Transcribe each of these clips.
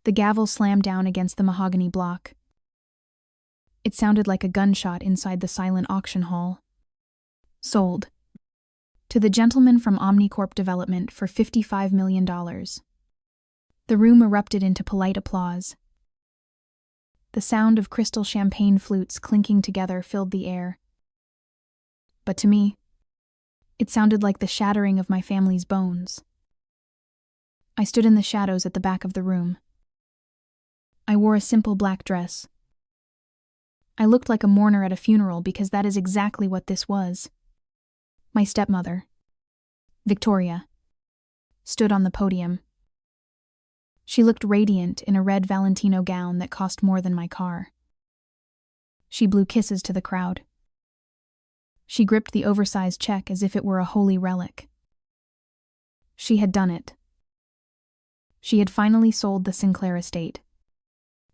The gavel slammed down against the mahogany block. It sounded like a gunshot inside the silent auction hall. Sold. To the gentleman from Omnicorp Development for $55 million. The room erupted into polite applause. The sound of crystal champagne flutes clinking together filled the air. But to me, it sounded like the shattering of my family's bones. I stood in the shadows at the back of the room. I wore a simple black dress. I looked like a mourner at a funeral because that is exactly what this was. My stepmother, Victoria, stood on the podium. She looked radiant in a red Valentino gown that cost more than my car. She blew kisses to the crowd. She gripped the oversized check as if it were a holy relic. She had done it. She had finally sold the Sinclair estate.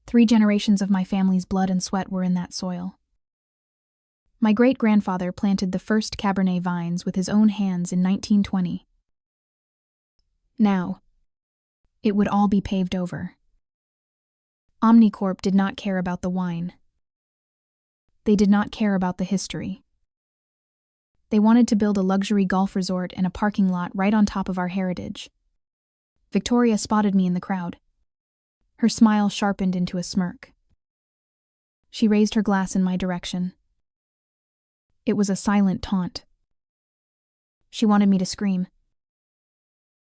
3 generations of my family's blood and sweat were in that soil. My great-grandfather planted the first Cabernet vines with his own hands in 1920. Now, it would all be paved over. Omnicorp did not care about the wine. They did not care about the history. They wanted to build a luxury golf resort and a parking lot right on top of our heritage. Victoria spotted me in the crowd. Her smile sharpened into a smirk. She raised her glass in my direction. It was a silent taunt. She wanted me to scream.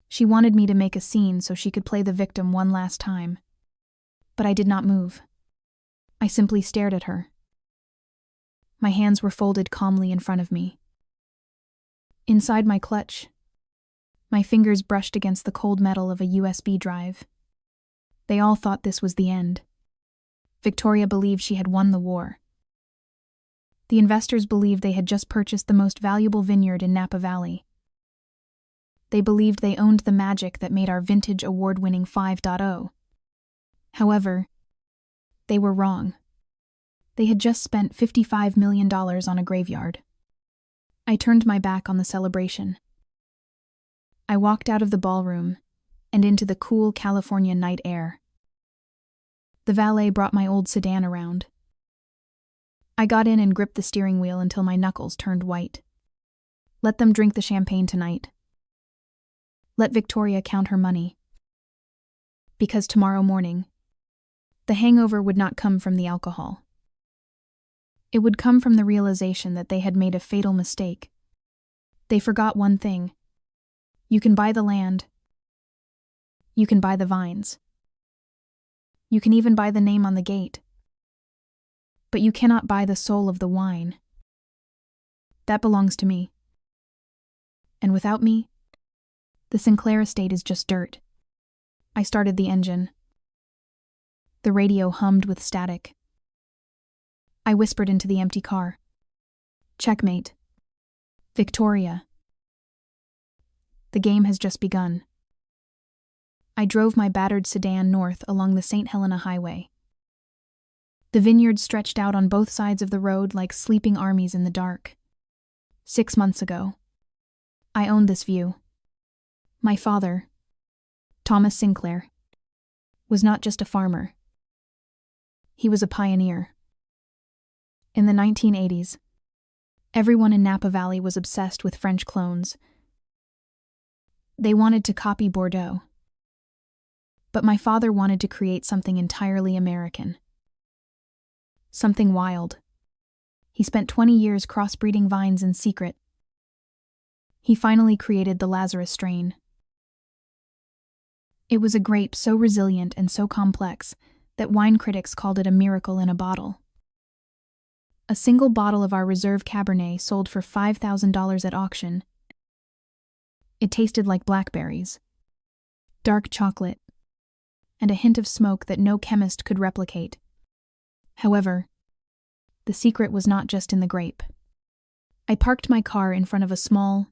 She wanted me to make a scene so she could play the victim one last time. But I did not move. I simply stared at her. My hands were folded calmly in front of me. Inside my clutch, my fingers brushed against the cold metal of a USB drive. They all thought this was the end. Victoria believed she had won the war. The investors believed they had just purchased the most valuable vineyard in Napa Valley. They believed they owned the magic that made our vintage award-winning 5.0. However, they were wrong. They had just spent $55 million on a graveyard. I turned my back on the celebration. I walked out of the ballroom and into the cool California night air. The valet brought my old sedan around. I got in and gripped the steering wheel until my knuckles turned white. Let them drink the champagne tonight. Let Victoria count her money. Because tomorrow morning, the hangover would not come from the alcohol. It would come from the realization that they had made a fatal mistake. They forgot one thing. You can buy the land. You can buy the vines. You can even buy the name on the gate. But you cannot buy the soul of the wine. That belongs to me. And without me, the Sinclair estate is just dirt. I started the engine. The radio hummed with static. I whispered into the empty car. Checkmate. Victoria. The game has just begun. I drove my battered sedan north along the St. Helena Highway. The vineyards stretched out on both sides of the road like sleeping armies in the dark. 6 months ago, I owned this view. My father, Thomas Sinclair, was not just a farmer. He was a pioneer. In the 1980s, everyone in Napa Valley was obsessed with French clones. They wanted to copy Bordeaux. But my father wanted to create something entirely American. Something wild. He spent 20 years crossbreeding vines in secret. He finally created the Lazarus strain. It was a grape so resilient and so complex that wine critics called it a miracle in a bottle. A single bottle of our reserve Cabernet sold for $5,000 at auction. It tasted like blackberries, dark chocolate, and a hint of smoke that no chemist could replicate. However, the secret was not just in the grape. I parked my car in front of a small,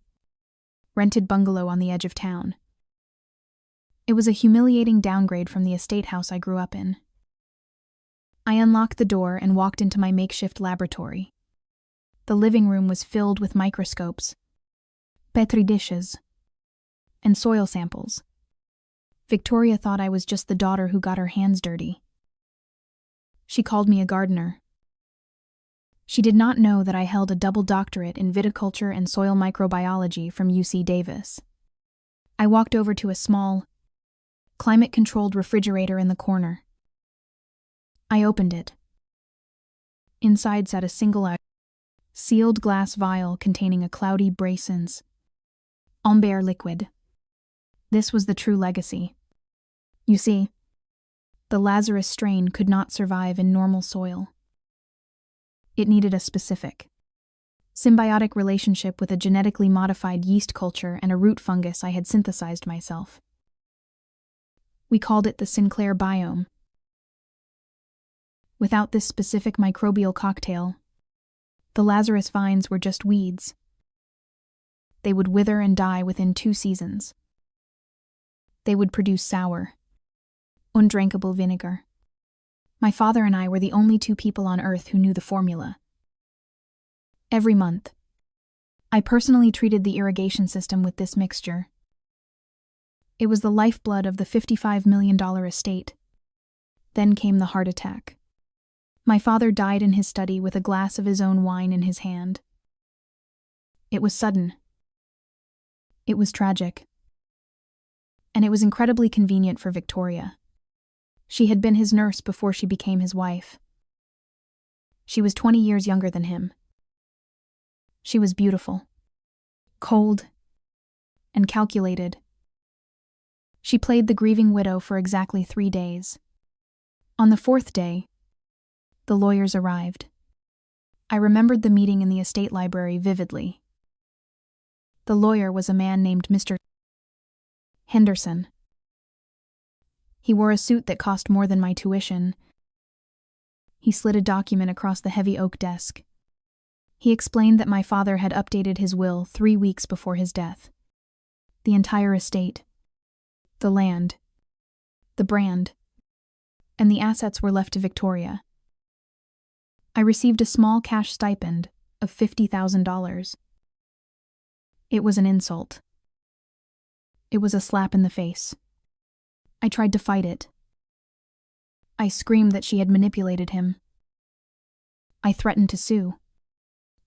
rented bungalow on the edge of town. It was a humiliating downgrade from the estate house I grew up in. I unlocked the door and walked into my makeshift laboratory. The living room was filled with microscopes, Petri dishes, and soil samples. Victoria thought I was just the daughter who got her hands dirty. She called me a gardener. She did not know that I held a double doctorate in viticulture and soil microbiology from UC Davis. I walked over to a small, climate-controlled refrigerator in the corner. I opened it. Inside sat a single sealed glass vial containing a cloudy braisins amber liquid. This was the true legacy. You see, the Lazarus strain could not survive in normal soil. It needed a specific, symbiotic relationship with a genetically modified yeast culture and a root fungus I had synthesized myself. We called it the Sinclair biome. Without this specific microbial cocktail, the Lazarus vines were just weeds. They would wither and die within 2 seasons. They would produce sour, undrinkable vinegar. My father and I were the only 2 people on Earth who knew the formula. Every month, I personally treated the irrigation system with this mixture. It was the lifeblood of the $55 million estate. Then came the heart attack. My father died in his study with a glass of his own wine in his hand. It was sudden. It was tragic. And it was incredibly convenient for Victoria. She had been his nurse before she became his wife. She was 20 years younger than him. She was beautiful, cold, and calculated. She played the grieving widow for exactly 3 days. On the 4th day, the lawyers arrived. I remembered the meeting in the estate library vividly. The lawyer was a man named Mr. Henderson. He wore a suit that cost more than my tuition. He slid a document across the heavy oak desk. He explained that my father had updated his will 3 weeks before his death. The entire estate, the land, the brand, and the assets were left to Victoria. I received a small cash stipend of $50,000. It was an insult. It was a slap in the face. I tried to fight it. I screamed that she had manipulated him. I threatened to sue.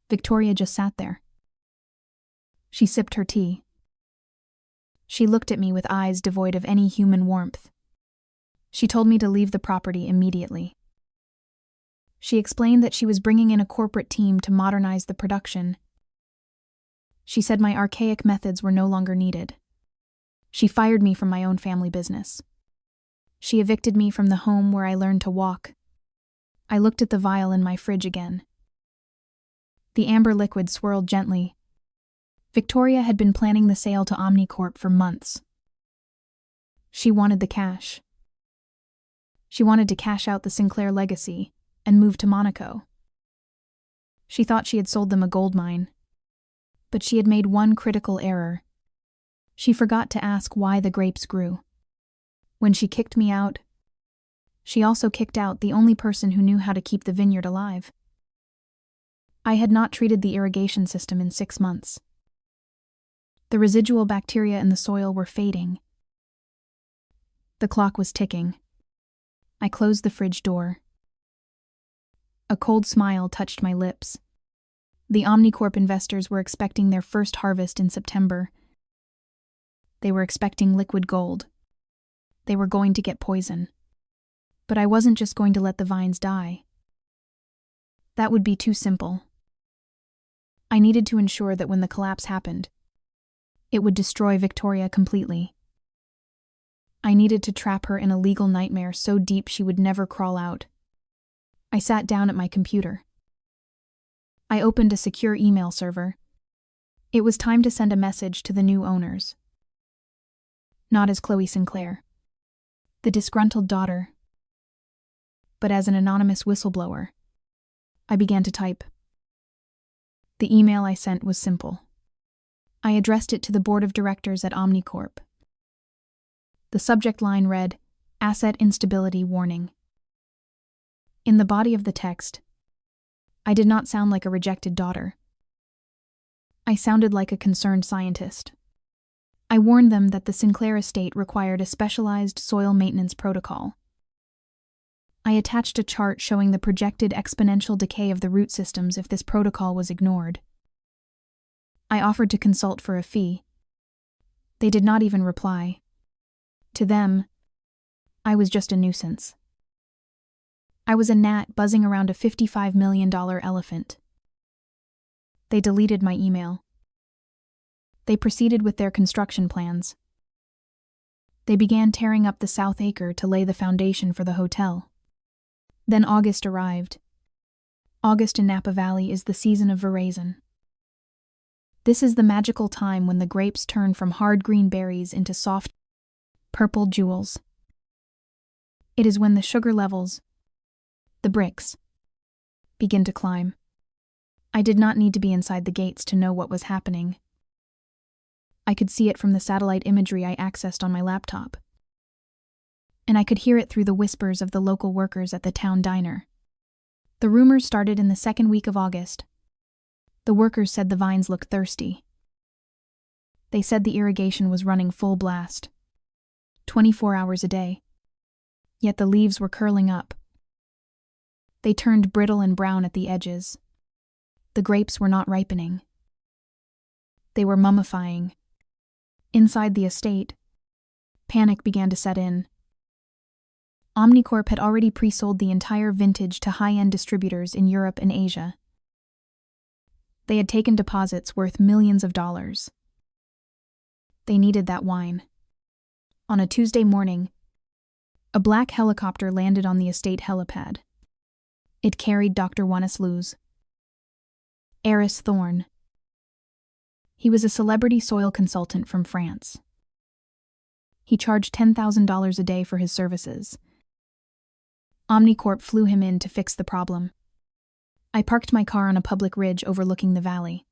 Victoria just sat there. She sipped her tea. She looked at me with eyes devoid of any human warmth. She told me to leave the property immediately. She explained that she was bringing in a corporate team to modernize the production. She said my archaic methods were no longer needed. She fired me from my own family business. She evicted me from the home where I learned to walk. I looked at the vial in my fridge again. The amber liquid swirled gently. Victoria had been planning the sale to Omnicorp for months. She wanted the cash. She wanted to cash out the Sinclair legacy and move to Monaco. She thought she had sold them a gold mine. But she had made one critical error. She forgot to ask why the grapes grew. When she kicked me out, she also kicked out the only person who knew how to keep the vineyard alive. I had not treated the irrigation system in 6 months. The residual bacteria in the soil were fading. The clock was ticking. I closed the fridge door. A cold smile touched my lips. The Omnicorp investors were expecting their first harvest in September. They were expecting liquid gold. They were going to get poison. But I wasn't just going to let the vines die. That would be too simple. I needed to ensure that when the collapse happened, it would destroy Victoria completely. I needed to trap her in a legal nightmare so deep she would never crawl out. I sat down at my computer. I opened a secure email server. It was time to send a message to the new owners. Not as Chloe Sinclair, the disgruntled daughter, but as an anonymous whistleblower. I began to type. The email I sent was simple. I addressed it to the board of directors at Omnicorp. The subject line read, Asset Instability Warning. In the body of the text, I did not sound like a rejected daughter. I sounded like a concerned scientist. I warned them that the Sinclair estate required a specialized soil maintenance protocol. I attached a chart showing the projected exponential decay of the root systems if this protocol was ignored. I offered to consult for a fee. They did not even reply. To them, I was just a nuisance. I was a gnat buzzing around a $55 million elephant. They deleted my email. They proceeded with their construction plans. They began tearing up the South Acre to lay the foundation for the hotel. Then August arrived. August in Napa Valley is the season of veraison. This is the magical time when the grapes turn from hard green berries into soft, purple jewels. It is when the sugar levels, the bricks, begin to climb. I did not need to be inside the gates to know what was happening. I could see it from the satellite imagery I accessed on my laptop. And I could hear it through the whispers of the local workers at the town diner. The rumors started in the second week of August. The workers said the vines looked thirsty. They said the irrigation was running full blast, 24 hours a day. Yet the leaves were curling up. They turned brittle and brown at the edges. The grapes were not ripening. They were mummifying. Inside the estate, panic began to set in. Omnicorp had already pre-sold the entire vintage to high-end distributors in Europe and Asia. They had taken deposits worth millions of dollars. They needed that wine. On a Tuesday morning, a black helicopter landed on the estate helipad. It carried Dr. Wannes Luz. Eris Thorne. He was a celebrity soil consultant from France. He charged $10,000 a day for his services. Omnicorp flew him in to fix the problem. I parked my car on a public ridge overlooking the valley.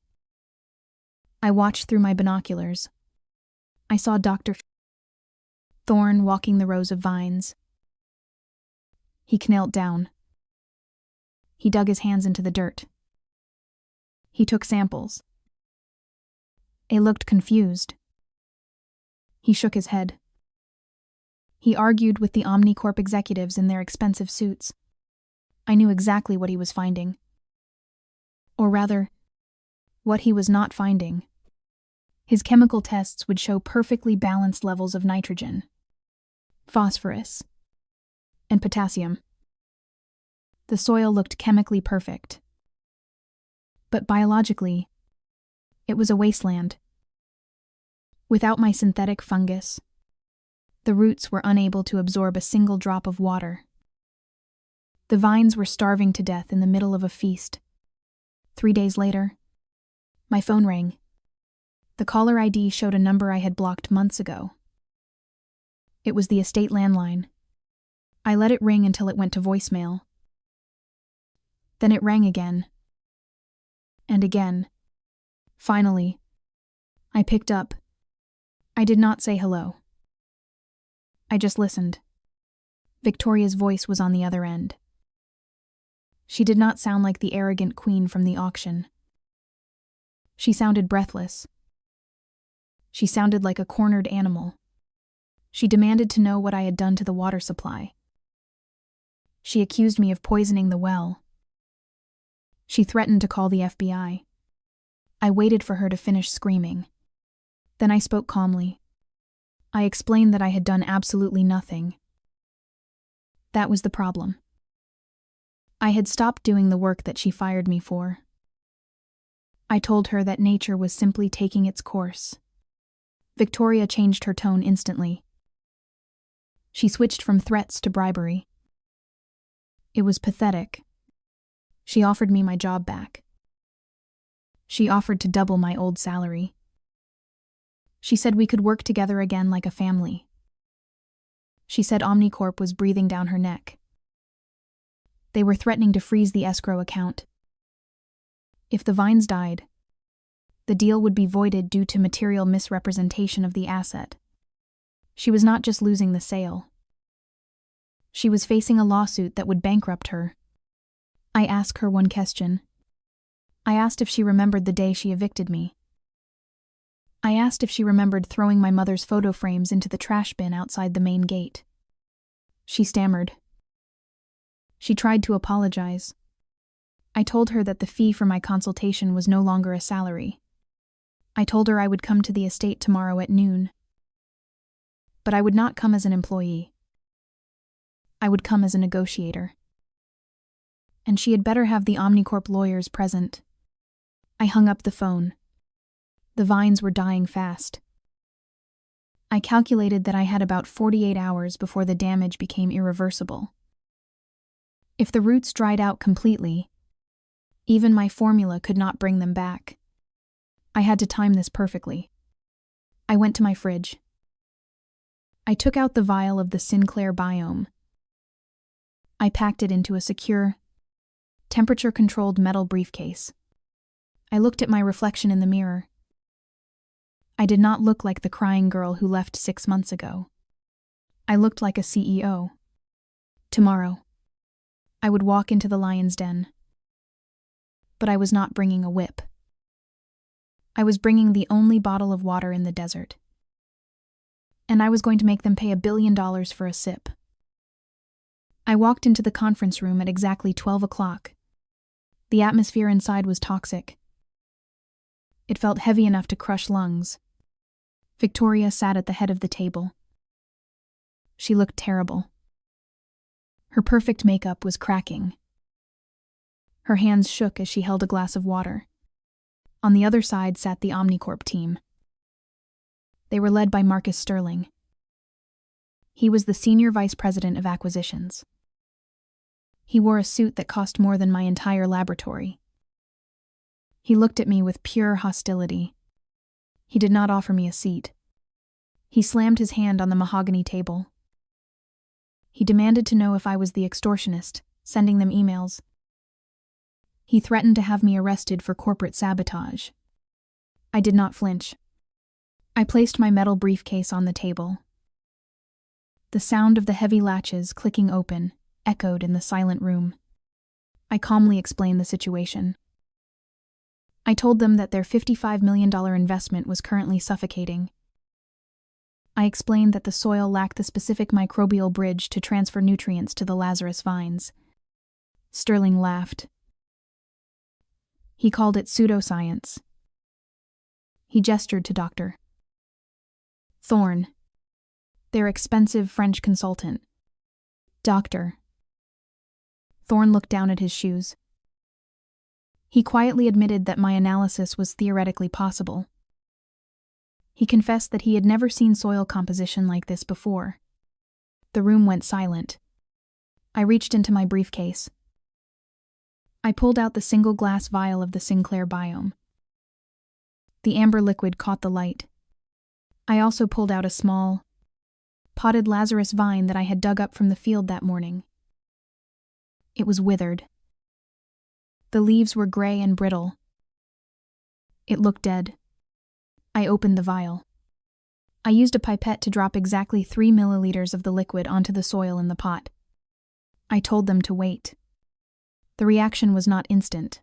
I watched through my binoculars. I saw Dr. Thorne walking the rows of vines. He knelt down. He dug his hands into the dirt. He took samples. They looked confused. He shook his head. He argued with the Omnicorp executives in their expensive suits. I knew exactly what he was finding. Or rather, what he was not finding. His chemical tests would show perfectly balanced levels of nitrogen, phosphorus, and potassium. The soil looked chemically perfect. But biologically, it was a wasteland. Without my synthetic fungus, the roots were unable to absorb a single drop of water. The vines were starving to death in the middle of a feast. 3 days later, my phone rang. The caller ID showed a number I had blocked months ago. It was the estate landline. I let it ring until it went to voicemail. Then it rang again. And again. Finally, I picked up. I did not say hello. I just listened. Victoria's voice was on the other end. She did not sound like the arrogant queen from the auction. She sounded breathless. She sounded like a cornered animal. She demanded to know what I had done to the water supply. She accused me of poisoning the well. She threatened to call the FBI. I waited for her to finish screaming. Then I spoke calmly. I explained that I had done absolutely nothing. That was the problem. I had stopped doing the work that she fired me for. I told her that nature was simply taking its course. Victoria changed her tone instantly. She switched from threats to bribery. It was pathetic. She offered me my job back. She offered to double my old salary. She said we could work together again like a family. She said Omnicorp was breathing down her neck. They were threatening to freeze the escrow account. If the vines died, the deal would be voided due to material misrepresentation of the asset. She was not just losing the sale. She was facing a lawsuit that would bankrupt her. I asked her one question. I asked if she remembered the day she evicted me. I asked if she remembered throwing my mother's photo frames into the trash bin outside the main gate. She stammered. She tried to apologize. I told her that the fee for my consultation was no longer a salary. I told her I would come to the estate tomorrow at noon. But I would not come as an employee. I would come as a negotiator. And she had better have the Omnicorp lawyers present. I hung up the phone. The vines were dying fast. I calculated that I had about 48 hours before the damage became irreversible. If the roots dried out completely, even my formula could not bring them back. I had to time this perfectly. I went to my fridge. I took out the vial of the Sinclair biome. I packed it into a secure, temperature-controlled metal briefcase. I looked at my reflection in the mirror. I did not look like the crying girl who left 6 months ago. I looked like a CEO. Tomorrow, I would walk into the lion's den. But I was not bringing a whip. I was bringing the only bottle of water in the desert. And I was going to make them pay $1 billion for a sip. I walked into the conference room at exactly 12 o'clock. The atmosphere inside was toxic. It felt heavy enough to crush lungs. Victoria sat at the head of the table. She looked terrible. Her perfect makeup was cracking. Her hands shook as she held a glass of water. On the other side sat the Omnicorp team. They were led by Marcus Sterling. He was the senior vice president of acquisitions. He wore a suit that cost more than my entire laboratory. He looked at me with pure hostility. He did not offer me a seat. He slammed his hand on the mahogany table. He demanded to know if I was the extortionist, sending them emails. He threatened to have me arrested for corporate sabotage. I did not flinch. I placed my metal briefcase on the table. The sound of the heavy latches clicking open echoed in the silent room. I calmly explained the situation. I told them that their $55 million investment was currently suffocating. I explained that the soil lacked the specific microbial bridge to transfer nutrients to the Lazarus vines. Sterling laughed. He called it pseudoscience. He gestured to Dr. Thorne, their expensive French consultant. Doctor. Thorne looked down at his shoes. He quietly admitted that my analysis was theoretically possible. He confessed that he had never seen soil composition like this before. The room went silent. I reached into my briefcase. I pulled out the single glass vial of the Sinclair biome. The amber liquid caught the light. I also pulled out a small, potted Lazarus vine that I had dug up from the field that morning. It was withered. The leaves were gray and brittle. It looked dead. I opened the vial. I used a pipette to drop exactly 3 milliliters of the liquid onto the soil in the pot. I told them to wait. The reaction was not instant.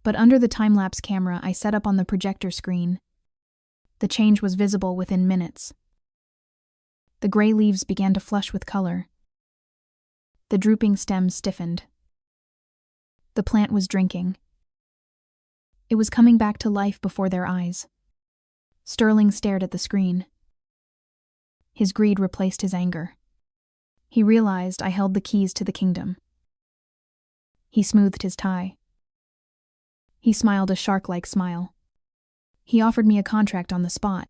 But under the time-lapse camera I set up on the projector screen, the change was visible within minutes. The gray leaves began to flush with color. The drooping stems stiffened. The plant was drinking. It was coming back to life before their eyes. Sterling stared at the screen. His greed replaced his anger. He realized I held the keys to the kingdom. He smoothed his tie. He smiled a shark-like smile. He offered me a contract on the spot.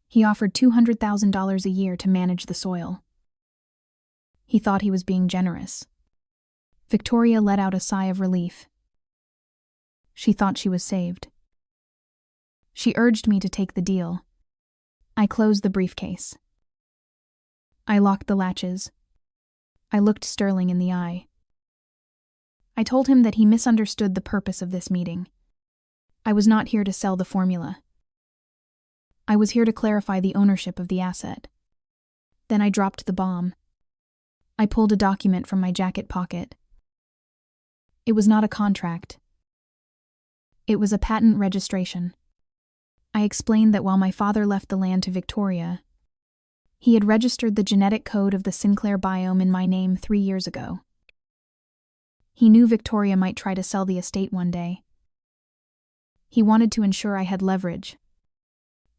He offered $200,000 a year to manage the soil. He thought he was being generous. Victoria let out a sigh of relief. She thought she was saved. She urged me to take the deal. I closed the briefcase. I locked the latches. I looked Sterling in the eye. I told him that he misunderstood the purpose of this meeting. I was not here to sell the formula. I was here to clarify the ownership of the asset. Then I dropped the bomb. I pulled a document from my jacket pocket. It was not a contract. It was a patent registration. I explained that while my father left the land to Victoria, he had registered the genetic code of the Sinclair biome in my name 3 years ago. He knew Victoria might try to sell the estate one day. He wanted to ensure I had leverage.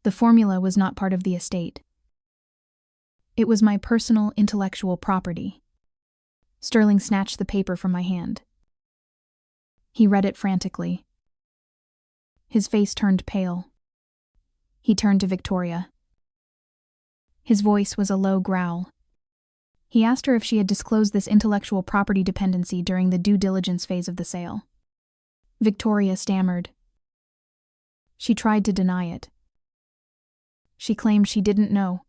The formula was not part of the estate. It was my personal intellectual property. Sterling snatched the paper from my hand. He read it frantically. His face turned pale. He turned to Victoria. His voice was a low growl. He asked her if she had disclosed this intellectual property dependency during the due diligence phase of the sale. Victoria stammered. She tried to deny it. She claimed she didn't know.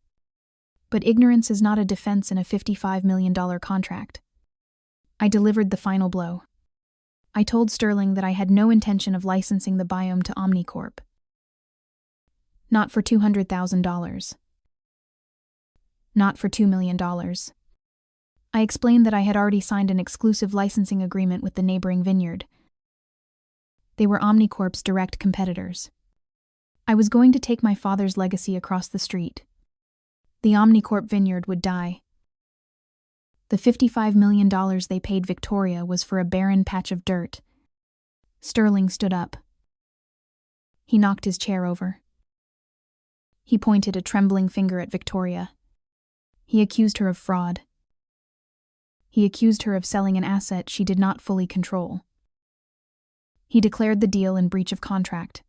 But ignorance is not a defense in a $55 million contract. I delivered the final blow. I told Sterling that I had no intention of licensing the biome to Omnicorp. Not for $200,000. Not for $2 million. I explained that I had already signed an exclusive licensing agreement with the neighboring vineyard. They were Omnicorp's direct competitors. I was going to take my father's legacy across the street. The Omnicorp vineyard would die. The $55 million they paid Victoria was for a barren patch of dirt. Sterling stood up. He knocked his chair over. He pointed a trembling finger at Victoria. He accused her of fraud. He accused her of selling an asset she did not fully control. He declared the deal in breach of contract.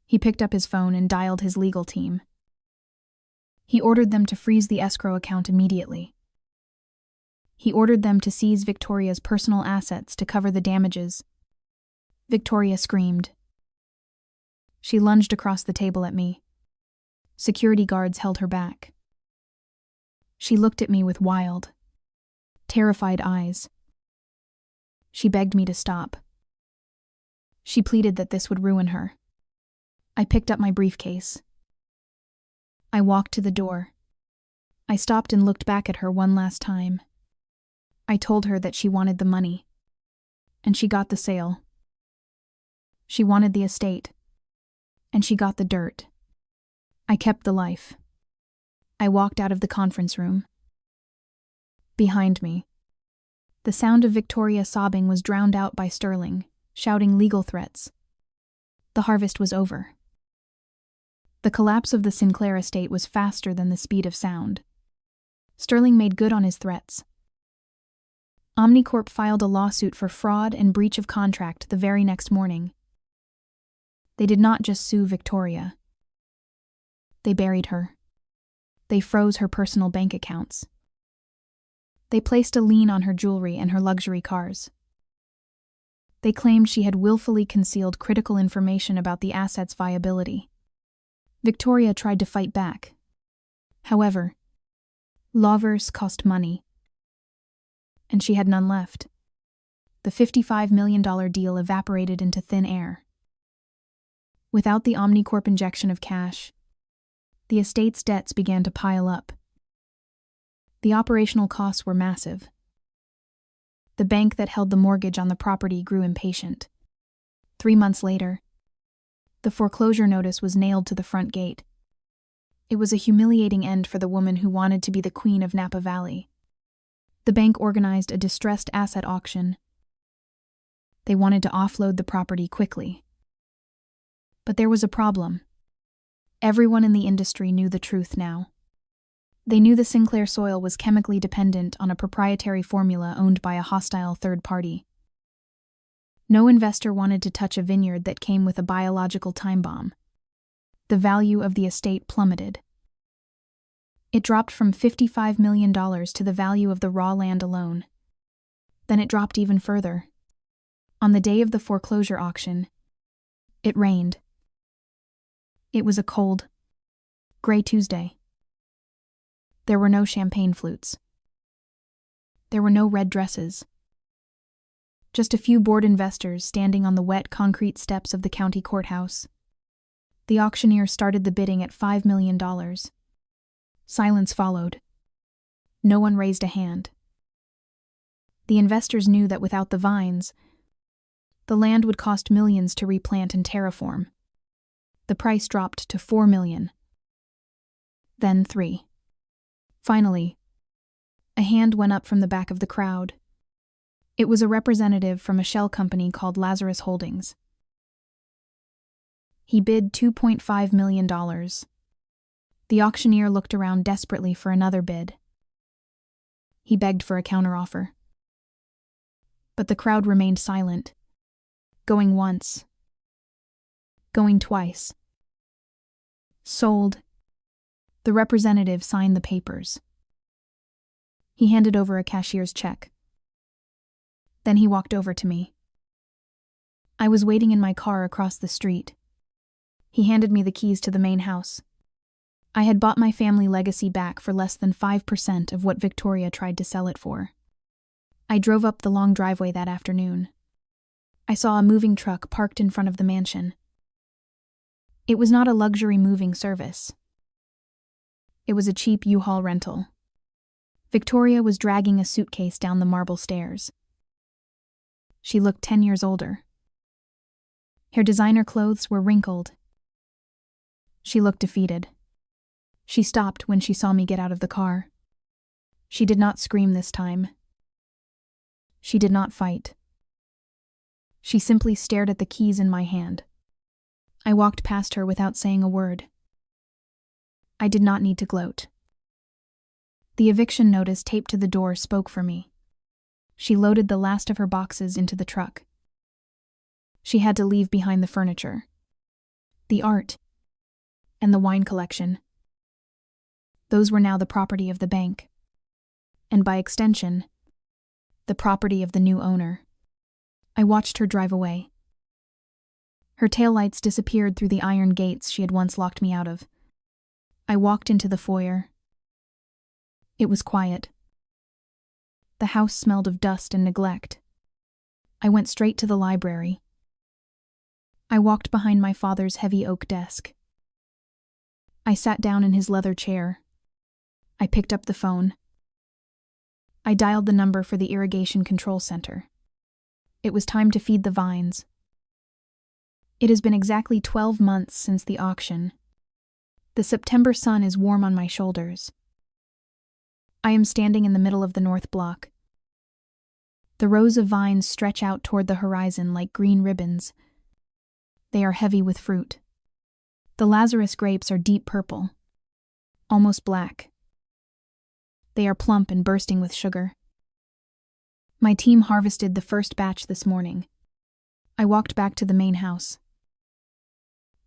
He picked up his phone and dialed his legal team. He ordered them to freeze the escrow account immediately. He ordered them to seize Victoria's personal assets to cover the damages. Victoria screamed. She lunged across the table at me. Security guards held her back. She looked at me with wild, terrified eyes. She begged me to stop. She pleaded that this would ruin her. I picked up my briefcase. I walked to the door. I stopped and looked back at her one last time. I told her that she wanted the money. And she got the sale. She wanted the estate. And she got the dirt. I kept the life. I walked out of the conference room. Behind me, the sound of Victoria sobbing was drowned out by Sterling, shouting legal threats. The harvest was over. The collapse of the Sinclair estate was faster than the speed of sound. Sterling made good on his threats. Omnicorp filed a lawsuit for fraud and breach of contract the very next morning. They did not just sue Victoria. They buried her. They froze her personal bank accounts. They placed a lien on her jewelry and her luxury cars. They claimed she had willfully concealed critical information about the asset's viability. Victoria tried to fight back. However, lawsuits cost money. And she had none left. The $55 million deal evaporated into thin air. Without the Omnicorp injection of cash, the estate's debts began to pile up. The operational costs were massive. The bank that held the mortgage on the property grew impatient. 3 months later, the foreclosure notice was nailed to the front gate. It was a humiliating end for the woman who wanted to be the queen of Napa Valley. The bank organized a distressed asset auction. They wanted to offload the property quickly. But there was a problem. Everyone in the industry knew the truth now. They knew the Sinclair soil was chemically dependent on a proprietary formula owned by a hostile third party. No investor wanted to touch a vineyard that came with a biological time bomb. The value of the estate plummeted. It dropped from $55 million to the value of the raw land alone. Then it dropped even further. On the day of the foreclosure auction, it rained. It was a cold, gray Tuesday. There were no champagne flutes. There were no red dresses. Just a few bored investors standing on the wet concrete steps of the county courthouse. The auctioneer started the bidding at $5 million. Silence followed. No one raised a hand. The investors knew that without the vines, the land would cost millions to replant and terraform. The price dropped to $4 million. Then 3. Finally, a hand went up from the back of the crowd. It was a representative from a shell company called Lazarus Holdings. He bid $2.5 million. The auctioneer looked around desperately for another bid. He begged for a counteroffer. But the crowd remained silent, going once, going twice. Sold. The representative signed the papers. He handed over a cashier's check. Then he walked over to me. I was waiting in my car across the street. He handed me the keys to the main house. I had bought my family legacy back for less than 5% of what Victoria tried to sell it for. I drove up the long driveway that afternoon. I saw a moving truck parked in front of the mansion. It was not a luxury moving service. It was a cheap U-Haul rental. Victoria was dragging a suitcase down the marble stairs. She looked 10 years older. Her designer clothes were wrinkled. She looked defeated. She stopped when she saw me get out of the car. She did not scream this time. She did not fight. She simply stared at the keys in my hand. I walked past her without saying a word. I did not need to gloat. The eviction notice taped to the door spoke for me. She loaded the last of her boxes into the truck. She had to leave behind the furniture, the art, and the wine collection. Those were now the property of the bank, and by extension, the property of the new owner. I watched her drive away. Her taillights disappeared through the iron gates she had once locked me out of. I walked into the foyer. It was quiet. The house smelled of dust and neglect. I went straight to the library. I walked behind my father's heavy oak desk. I sat down in his leather chair. I picked up the phone. I dialed the number for the irrigation control center. It was time to feed the vines. It has been exactly 12 months since the auction. The September sun is warm on my shoulders. I am standing in the middle of the north block. The rows of vines stretch out toward the horizon like green ribbons. They are heavy with fruit. The Lazarus grapes are deep purple, almost black. They are plump and bursting with sugar. My team harvested the first batch this morning. I walked back to the main house.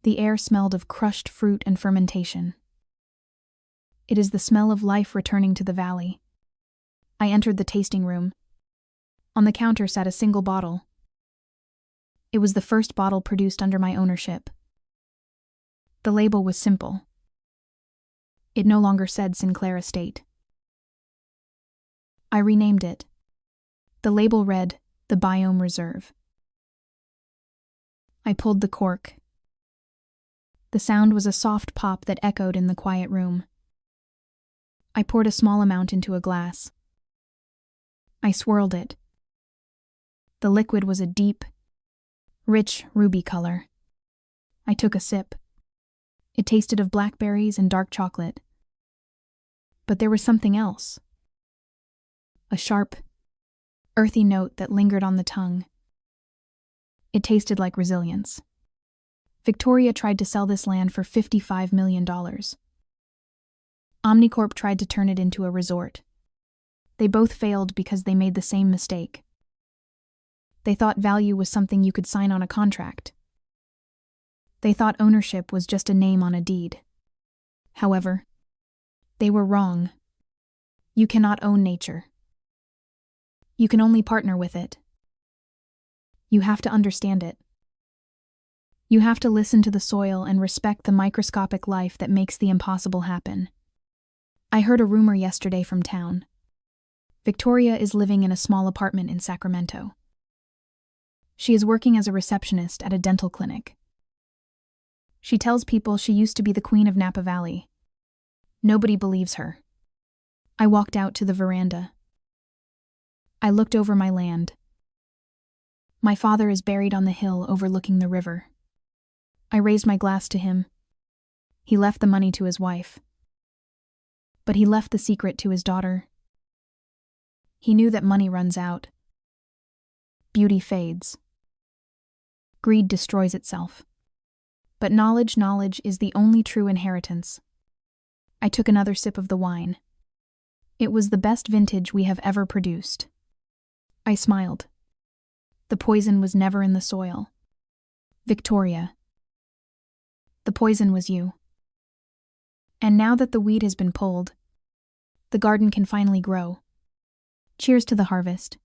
The air smelled of crushed fruit and fermentation. It is the smell of life returning to the valley. I entered the tasting room. On the counter sat a single bottle. It was the first bottle produced under my ownership. The label was simple. It no longer said Sinclair Estate. I renamed it. The label read, The Biome Reserve. I pulled the cork. The sound was a soft pop that echoed in the quiet room. I poured a small amount into a glass. I swirled it. The liquid was a deep, rich ruby color. I took a sip. It tasted of blackberries and dark chocolate. But there was something else. A sharp, earthy note that lingered on the tongue. It tasted like resilience. Victoria tried to sell this land for $55 million. Omnicorp tried to turn it into a resort. They both failed because they made the same mistake. They thought value was something you could sign on a contract. They thought ownership was just a name on a deed. However, they were wrong. You cannot own nature. You can only partner with it. You have to understand it. You have to listen to the soil and respect the microscopic life that makes the impossible happen. I heard a rumor yesterday from town. Victoria is living in a small apartment in Sacramento. She is working as a receptionist at a dental clinic. She tells people she used to be the queen of Napa Valley. Nobody believes her. I walked out to the veranda. I looked over my land. My father is buried on the hill overlooking the river. I raised my glass to him. He left the money to his wife. But he left the secret to his daughter. He knew that money runs out. Beauty fades. Greed destroys itself. But knowledge is the only true inheritance. I took another sip of the wine. It was the best vintage we have ever produced. I smiled. The poison was never in the soil. Victoria. The poison was you. And now that the weed has been pulled, the garden can finally grow. Cheers to the harvest.